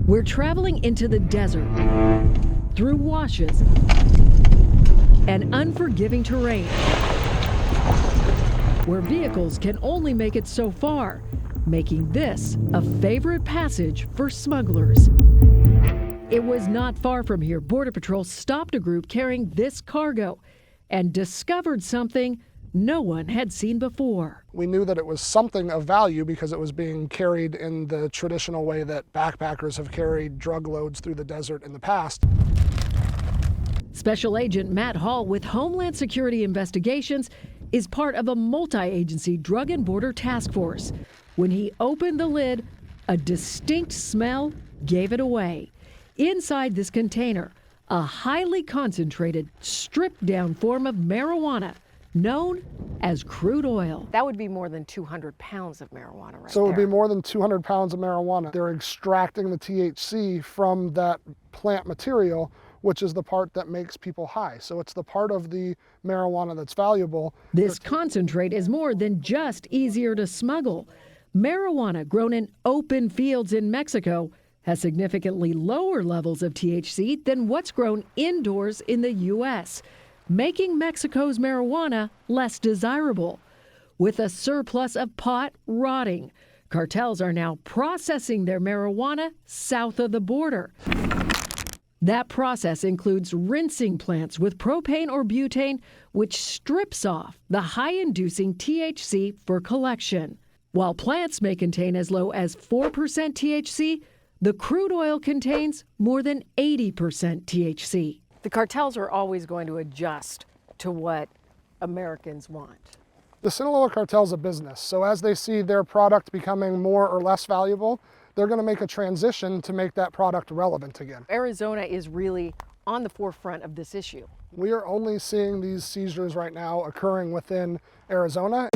We're traveling into the desert, through washes and unforgiving terrain, where vehicles can only make it so far, making this a favorite passage for smugglers. It was not far from here Border Patrol stopped a group carrying this cargo and discovered something no one had seen before. We knew that it was something of value because it was being carried in the traditional way that backpackers have carried drug loads through the desert in the past. Special Agent Matt Hall with Homeland Security Investigations is part of a multi-agency drug and border task force. When he opened the lid, a distinct smell gave it away. Inside this container, a highly concentrated, stripped-down form of marijuana known as crude oil. That would be more than 200 pounds of marijuana right So it would there. be more than 200 pounds of marijuana. They're extracting the THC from that plant material, which is the part that makes people high. So it's the part of the marijuana that's valuable. This concentrate is more than just easier to smuggle. Marijuana grown in open fields in Mexico has significantly lower levels of THC than what's grown indoors in the U.S., making Mexico's marijuana less desirable. With a surplus of pot rotting, cartels are now processing their marijuana south of the border. That process includes rinsing plants with propane or butane, which strips off the high-inducing THC for collection. While plants may contain as low as 4% THC, the crude oil contains more than 80% THC. The cartels are always going to adjust to what Americans want. The Sinaloa cartel's a business, so as they see their product becoming more or less valuable, they're going to make a transition to make that product relevant again. Arizona is really on the forefront of this issue. We are only seeing these seizures right now occurring within Arizona.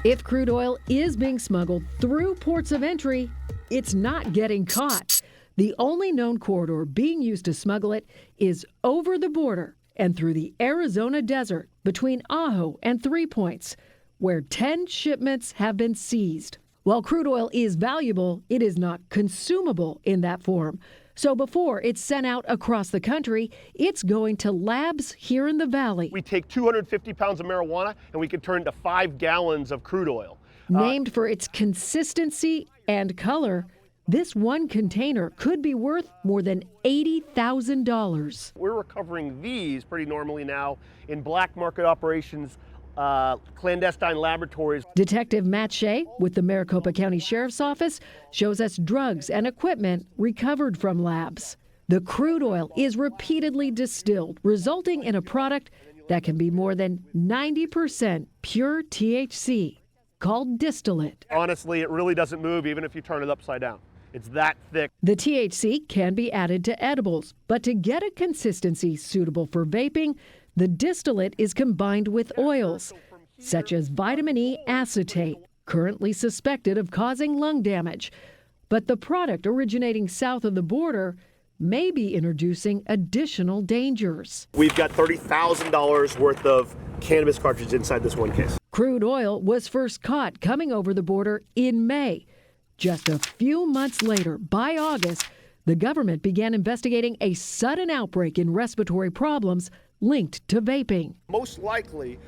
If crude oil is being smuggled through ports of entry, it's not getting caught. The only known corridor being used to smuggle it is over the border and through the Arizona desert between Ajo and 3 Points, where 10 shipments have been seized. While crude oil is valuable, it is not consumable in that form. So before it's sent out across the country, it's going to labs here in the valley. We take 250 pounds of marijuana and we can turn it into 5 gallons of crude oil. Named for its consistency and color, this one container could be worth more than $80,000. We're recovering these pretty normally now in black market operations, clandestine laboratories. Detective Matt Shea with the Maricopa County Sheriff's Office shows us drugs and equipment recovered from labs. The crude oil is repeatedly distilled, resulting in a product that can be more than 90% pure THC, called distillate. Honestly, it really doesn't move even if you turn it upside down. It's that thick. The THC can be added to edibles, but to get a consistency suitable for vaping, the distillate is combined with oils, such as vitamin E acetate, currently suspected of causing lung damage. But the product originating south of the border may be introducing additional dangers. We've got $30,000 worth of cannabis cartridges inside this one case. Crude oil was first caught coming over the border in May. Just a few months later, by August, the government began investigating a sudden outbreak in respiratory problems linked to vaping. Most likely,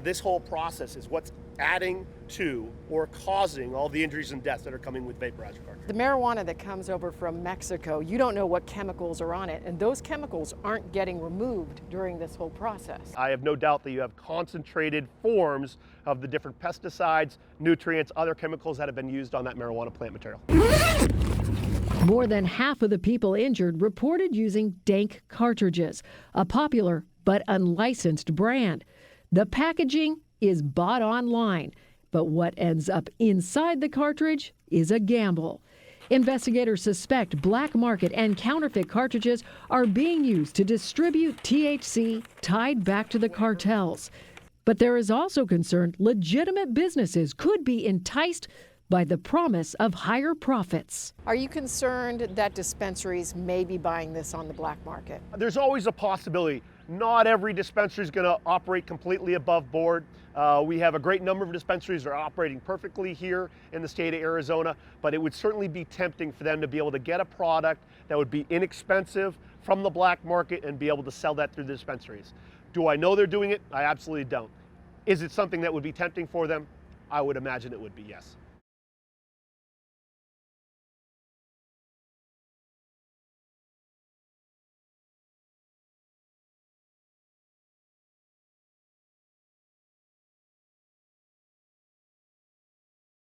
this whole process is what's adding to or causing all the injuries and deaths that are coming with vaporizer cartridges. The marijuana that comes over from Mexico, you don't know what chemicals are on it, and those chemicals aren't getting removed during this whole process. I have no doubt that you have concentrated forms of the different pesticides, nutrients, other chemicals that have been used on that marijuana plant material. More than half of the people injured reported using dank cartridges, a popular but unlicensed brand. The packaging is bought online, but what ends up inside the cartridge is a gamble. Investigators suspect black market and counterfeit cartridges are being used to distribute THC tied back to the cartels. But there is also concern legitimate businesses could be enticed by the promise of higher profits. Are you concerned that dispensaries may be buying this on the black market? There's always a possibility. Not every dispensary is going to operate completely above board. We have a great number of dispensaries that are operating perfectly here in the state of Arizona, but it would certainly be tempting for them to be able to get a product that would be inexpensive from the black market and be able to sell that through the dispensaries. Do I know they're doing it? I absolutely don't. Is it something that would be tempting for them? I would imagine it would be, yes.